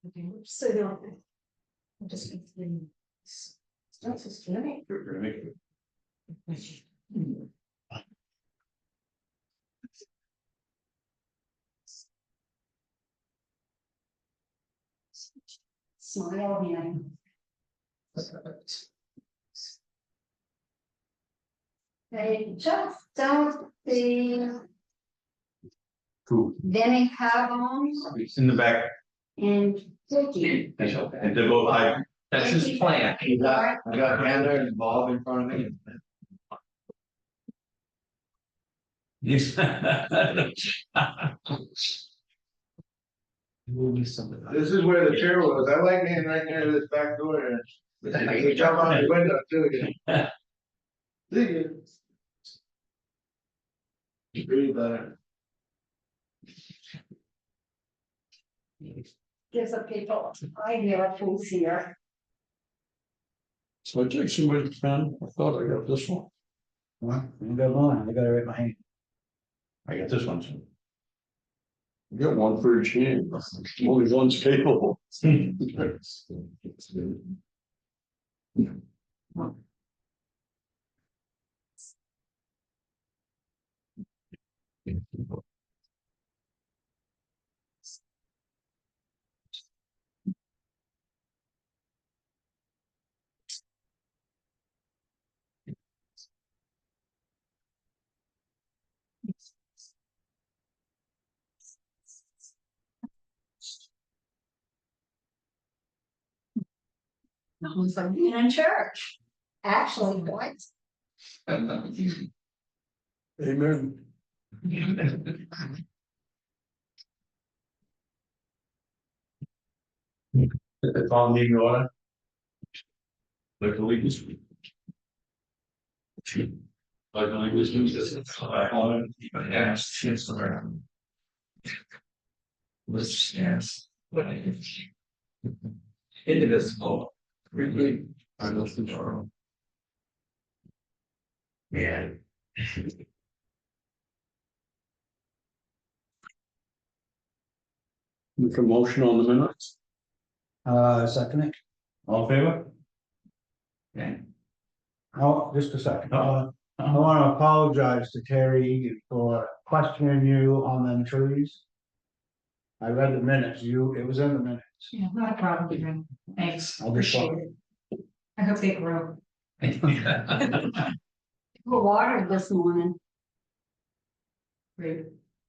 Okay, so they'll just be three. That's just funny. Smile again. They just don't the Cool. Denny Carbone It's in the back. and Vicky. And they're both high. That's his plan. I got Heather and Bob in front of me. Yes. This is where the chair was. I like being right near this back door here. I can jump out the window too. See you. Pretty better. Gives the people an idea of who's here. So I take somebody's pen, I thought I got this one. What? You got mine. I got it right in my hand. I got this one too. I got one for each hand, only one's capable. Who's like being in church. Actually, what? Amen. It's all meeting order. Like the week is. Like the week is. Yes, yes, around. Let's yes. Indivisible. Really. I know tomorrow. Yeah. Make a motion on the minutes. Second it. All in favor? Okay. Oh, just a second. I want to apologize to Terry for questioning you on them trees. I read the minutes. It was in the minutes. Yeah, not a problem, Adrian. Thanks, I'll just appreciate it. I hope they grow. Well, watered this morning. Great.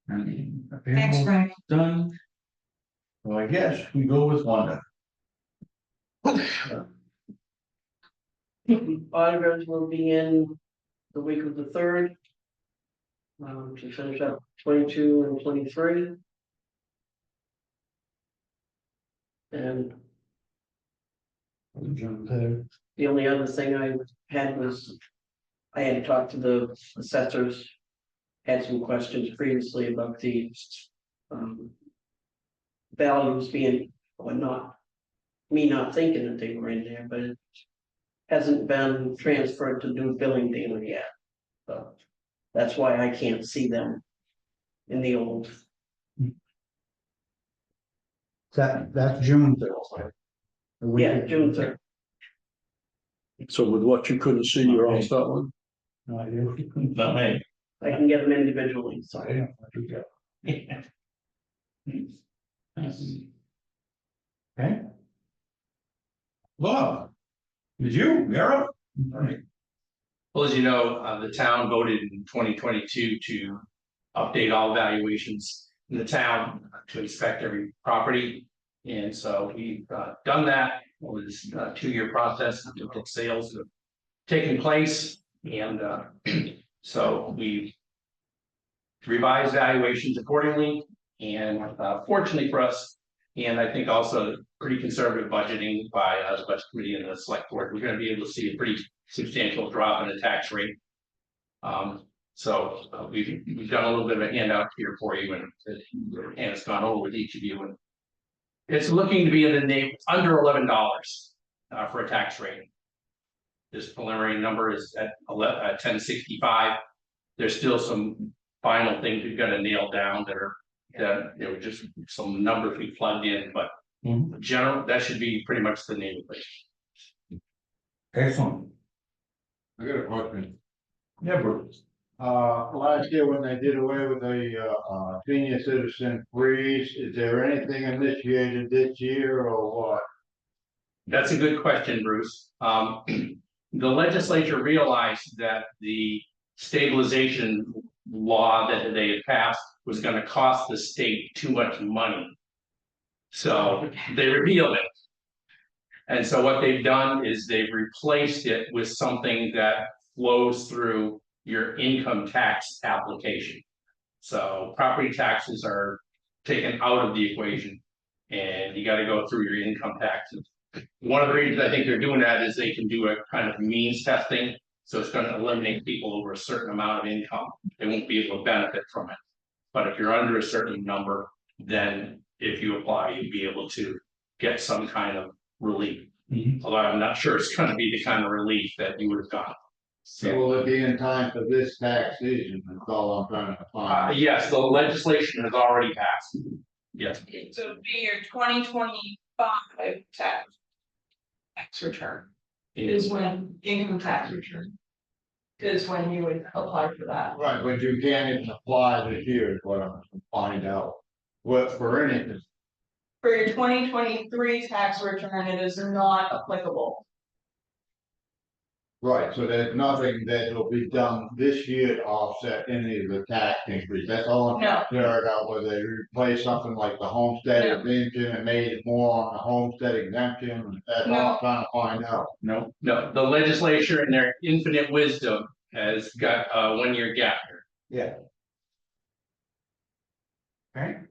Thanks, Frank. Done. Well, I guess we go with Wanda. Auditors will be in the week of the 3rd. To finish up 22 and 23. And the only other thing I had was, I had talked to the assessors, had some questions previously about the values being, or not, me not thinking that they were in there, but it hasn't been transferred to new billing dealer yet. So that's why I can't see them in the old. That's June 3rd. Yeah, June 3rd. So with what you couldn't see, you're all set with? No, I do. Not me. I can get them individually, so. Okay. Bob, did you, Mara? Well, as you know, the town voted in 2022 to update all valuations in the town to inspect every property. And so we've done that over this 2-year process until the sales have taken place. And so we revised valuations accordingly. And fortunately for us, and I think also pretty conservative budgeting by the budget committee and the select board, we're going to be able to see a pretty substantial drop in the tax rate. So we've done a little bit of a handout here for you, and it's gone over with each of you, and it's looking to be in the name under $11 for a tax rate. This preliminary number is at 1065. There's still some final things we've got to nail down that are just some numbers we plugged in, but General, that should be pretty much the name of it. Excellent. I got a question. Yeah, Bruce. Last year when they did away with the, senior citizen freeze, is there anything initiated this year or what? That's a good question, Bruce. The legislature realized that the stabilization law that they had passed was gonna cost the state too much money. So they repealed it. And so what they've done is they've replaced it with something that flows through your income tax application. So property taxes are taken out of the equation and you gotta go through your income taxes. One of the reasons I think they're doing that is they can do a kind of means testing. So it's gonna eliminate people over a certain amount of income. They won't be able to benefit from it. But if you're under a certain number, then if you apply, you'd be able to get some kind of relief. Although I'm not sure it's gonna be the kind of relief that you would have gotten. So will it be in time for this tax season? That's all I'm trying to find. Yes, the legislation has already passed. Yes, So it'd be your 2025 tax return is when income tax return. Is when you would apply for that. Right, but you can't even apply this year is what I'm trying to find out. What for anything? For your 2023 tax return, it is not applicable. Right, so there's nothing that will be done this year to offset any of the tax increase. That's all I'm trying to figure out, whether they replace something like the homestead No. exemption and made it more on the homestead exemption. That's all I'm trying to find out. no, the legislature in their infinite wisdom has got a 1-year gap here. Yeah. Okay.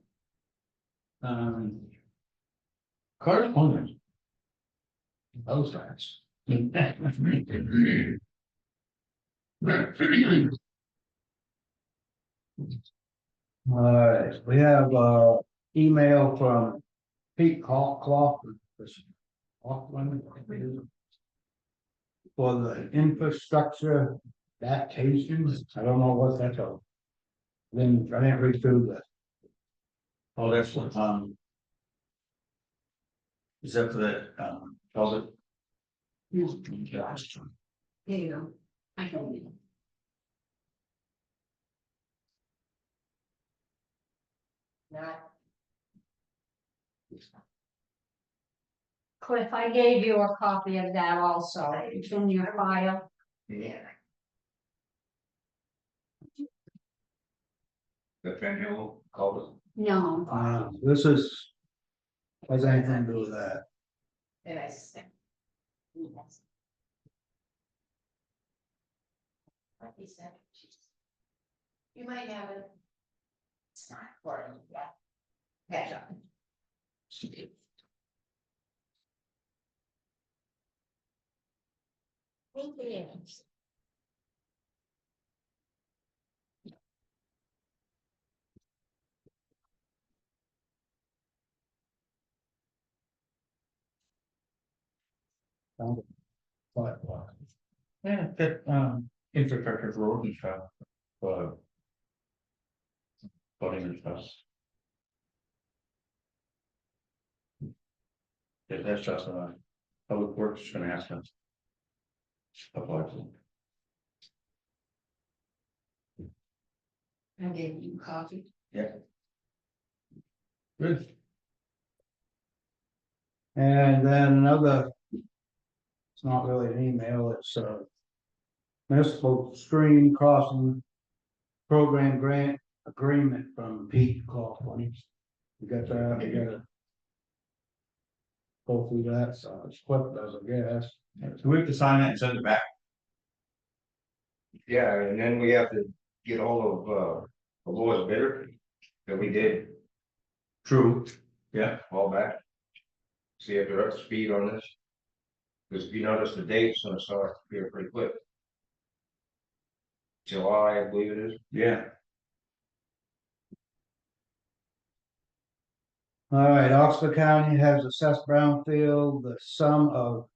Correspondence. Those guys. Alright, we have email from Pete Coughlin. For the infrastructure adaptation, I don't know what that's all. Then I didn't read through that. Oh, that's what, is that for that, public? There you go. I can. Not. Cliff, I gave you a copy of that also, it's in your file. Yeah. The annual culvert? No, This is. Has anything to do with that? And I said. Like he said. You might have it. It's not for you, yeah. Catch up. Thank you. Yeah, that, infrastructure road and stuff, flooding and stuff. Yeah, that's just, public works is gonna ask us. Apply to. I gave you coffee. Good. And then another. It's not really an email, it's municipal stream crossing. Program grant agreement from Pete Coughlin. You got that, you gotta. Go through that, so it's quick, as I guess. So we have to sign that and send it back. Yeah, and then we have to get hold of the lowest bidder that we did True. a while back. See if they're up to speed on this. Because if you notice the date's gonna start here pretty quick. July, I believe it is. Yeah. All right, Oxford County has assessed Brownfield the sum of.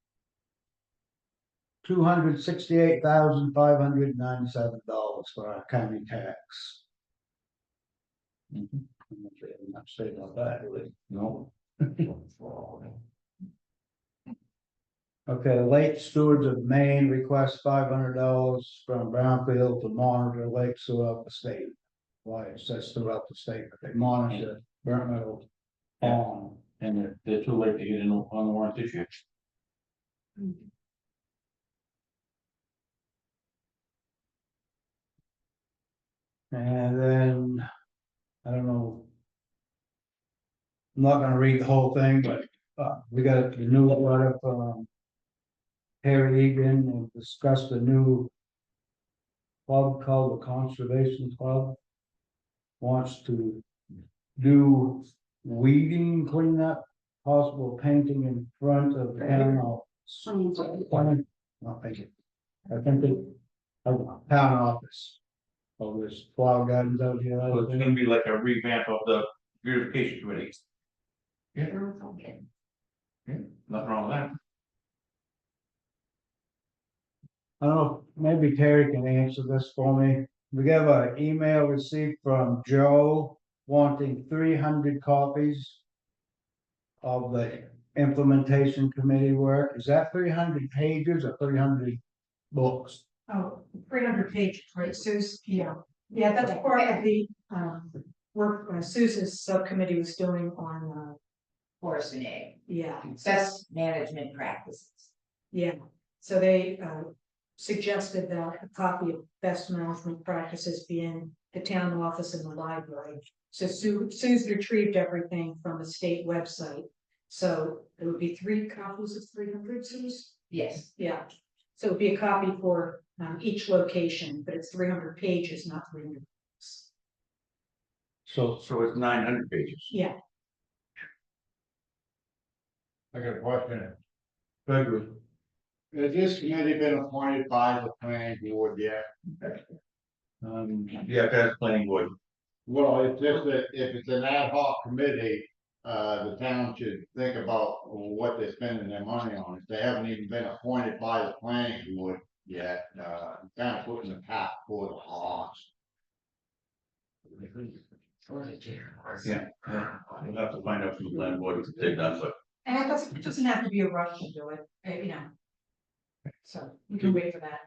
$268,597 for our county tax. I'm not saying about that, really. No, Okay, Lake Stewards of Maine request $500 from Brownfield to monitor lakes throughout the state. Why it says throughout the state, but they monitor Burnt Meadow Pond. And they're too late to get in on the warrant this year. And then, I don't know. I'm not gonna read the whole thing, but we got the new letter from Harry Egan and discussed the new club called the Conservation Club. Wants to do weeding cleanup, possible painting in front of the town office. No, thank you. I think it, town office. Oh, there's flower gardens out here. So it's gonna be like a revamp of the beautification committee. Yeah, nothing wrong with that. I don't know, maybe Terry can answer this for me. We got an email received from Joe wanting 300 copies of the implementation committee work. Is that 300 pages or 300 books? Oh, 300 pages, right, Sue's, yeah, that's part of the, work Sue's subcommittee was doing on, Forest and egg, yeah, best management practices. yeah. So they, suggested that a copy of best management practices be in the town office and the library. So Sue's retrieved everything from the state website. So there would be 3 copies of 300, Sue's? Yes, Yeah, so it'd be a copy for each location, but it's 300 pages, not 300 books. So it's 900 pages. Yeah, I got a question. Gregory. Has this committee been appointed by the planning board yet? Yeah, that's planning board. Well, it's just that if it's an ad hoc committee, the town should think about what they're spending their money on. If they haven't even been appointed by the planning board yet, kind of putting the cart before the horse. Yeah, we'll have to find out from the planning board what they've done, but and it doesn't have to be a rush to do it, So you can wait for that.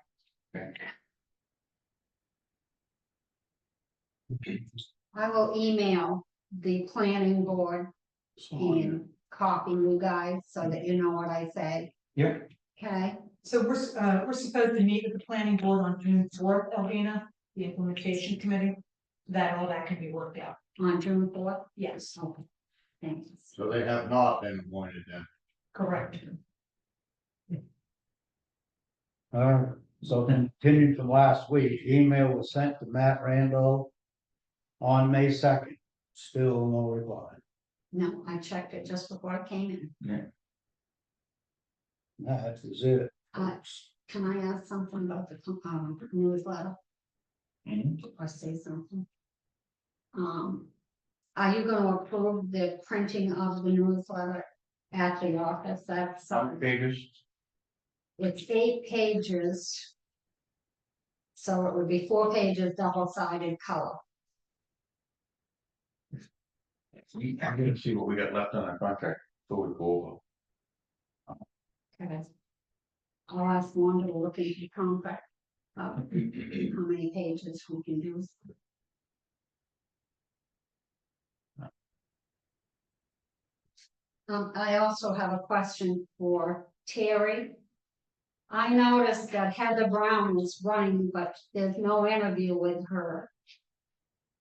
I will email the planning board and copy you guys so that you know what I say. Yeah. Okay. So we're supposed to meet with the planning board on June 4th, Elvina, the implementation committee. That all that can be worked out. On June 4th? Yes. Okay. Thanks. So they have not been appointed then. Correct. So continued from last week, email was sent to Matt Randall on May 2nd, still no reply. No, I checked it just before I came in. That is it. Can I ask something about the newsletter? Mhm. Or say something? Are you gonna approve the printing of the newsletter at the office? That's How many pages? It's 8 pages. So it would be 4 pages, double-sided color. I'm gonna see what we got left on our contract, so we go over. Okay. I'll ask Wanda to look into the contract. How many pages we can do. I also have a question for Terry. I noticed that Heather Brown is running, but there's no interview with her.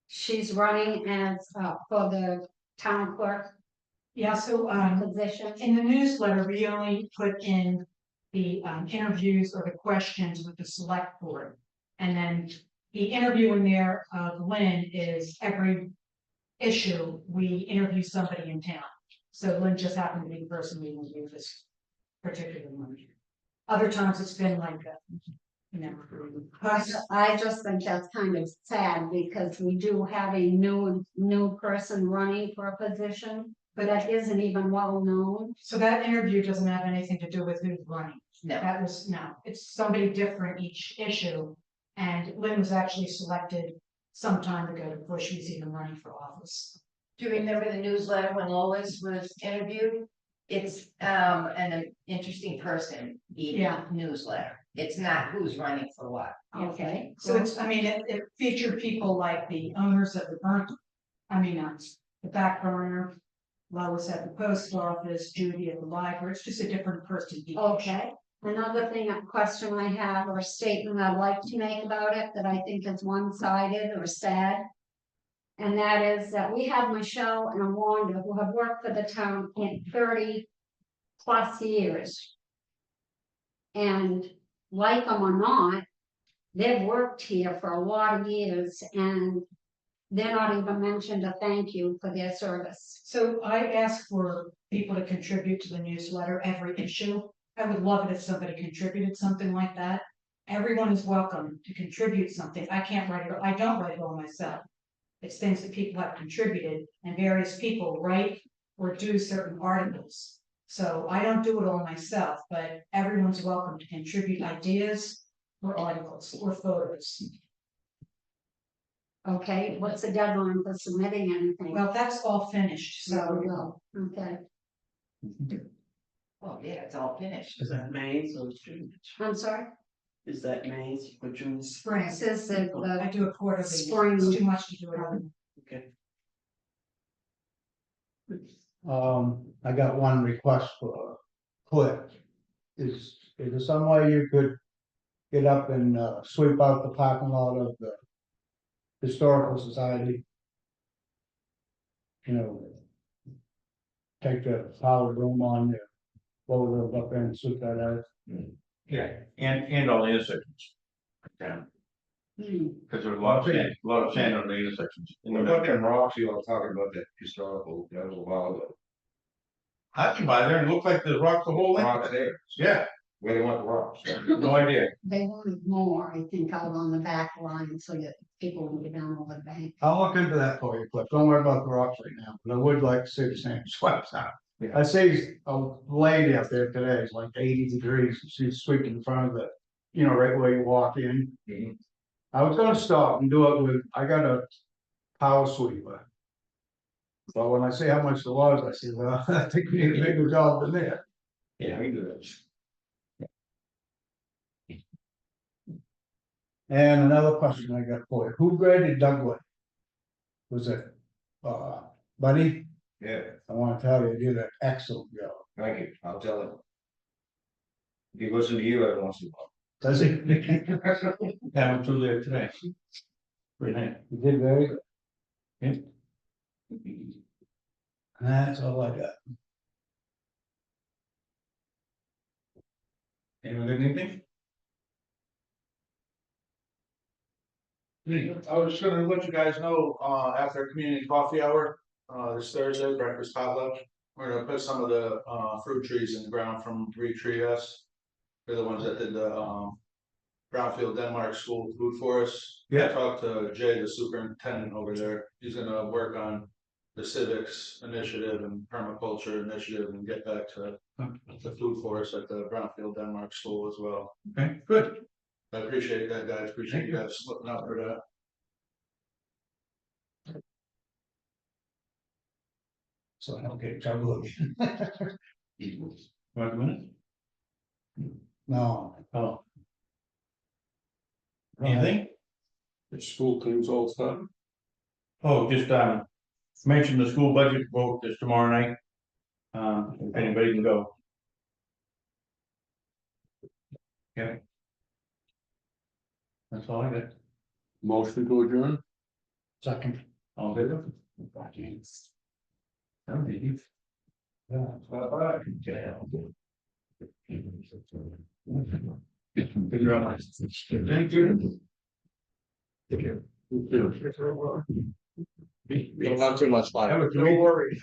She's running as for the town clerk. Yeah, so position. In the newsletter, we only put in the interviews or the questions with the select board. And then the interview in there of Lynn is every issue, we interview somebody in town. So Lynn just happened to be the person we interviewed this particular one. Other times it's been like that. I just think that's kind of sad because we do have a new person running for a position, but that isn't even well known. So that interview doesn't have anything to do with who's running. no, It's somebody different each issue. And Lynn was actually selected some time ago before she was even running for office. Do you remember the newsletter when Lois was interviewed? It's an interesting person Yeah. newsletter. It's not who's running for what. Okay. So it's, I mean, it featured people like the owners of the the back burner. Lois at the post office, Judy at the library, it's just a different person. each. Okay, another thing, a question I have or a statement I'd like to make about it that I think is one-sided or sad. And that is that we have Michelle and Wanda who have worked for the town in 30+ years. And like them or not, they've worked here for a lot of years and they're not even mentioned a thank you for their service. So I ask for people to contribute to the newsletter every issue. I would love it if somebody contributed something like that. Everyone is welcome to contribute something. I can't write it, I don't write it all myself. It's things that people have contributed and various people write or do certain articles. So I don't do it all myself, but everyone's welcome to contribute ideas or articles or photos. Okay, what's the deadline for submitting anything? Well, that's all finished, There we so go. Okay, Oh, yeah, it's all finished. Is that May, so it's June? I'm sorry. Is that May or June? spring. It says that I do it quarterly. Spring. It's too much to do it on. Okay. I got one request for a clip. Is there some way you could get up and sweep out the parking lot of the Historical Society? You know, take the power room on there, blow it up there and sweep that out. Yeah, and all the intersections. Yeah, Hmm, because there's a lot of sand on the intersections. What about them rocks you all talking about that historical, that was a while ago? I can buy there and look like there's rocks the whole Rocks length. there, Yeah, where they want the rocks. no idea. they wanted more, I think, out on the back line so that people would get down over the bank. I'll look into that for you, Cliff. Don't worry about the rocks right now, but I would like to see the sand swept out. Yeah. I see a lady up there today, it's like 80 degrees, she's sweeping in front of the, you know, right where you walk in. Mhm. I was gonna stop and do it with, I got a power sweeper. But when I see how much it was, I said, well, I think we need a bigger job than that. Yeah, we do that. And another question I got for you, who graded Douglas? Was it, Buddy? Yeah, I wanna tell you, you did an excellent job. thank you, I'll tell him. He listens to you every once in a while. Does he? Yeah, I'm through there today. Pretty nice. You did very good. Yeah. That's all I got. Anyone got anything? I was just gonna let you guys know, after community coffee hour, this Thursday, breakfast potluck. We're gonna put some of the, fruit trees in the ground from Retree Us. They're the ones that did the, Brownfield Denmark School food for us. Yeah. I talked to Jay, the superintendent over there. He's gonna work on the civics initiative and permaculture initiative and get back to the food forest at the Brownfield Denmark School as well. Okay, good. I appreciate that, guys. Appreciate you guys looking out for that. So I don't get in trouble again. Want a minute? No. Oh. Anything? The school things all done. Oh, just mention the school budget vote this tomorrow night. If anybody can go. Okay. That's all I got. Motion to adjourn? Second. All good. Oh, did you? Yeah. Okay. Good job. Thank you. Don't have too much fun. That was Don't worry.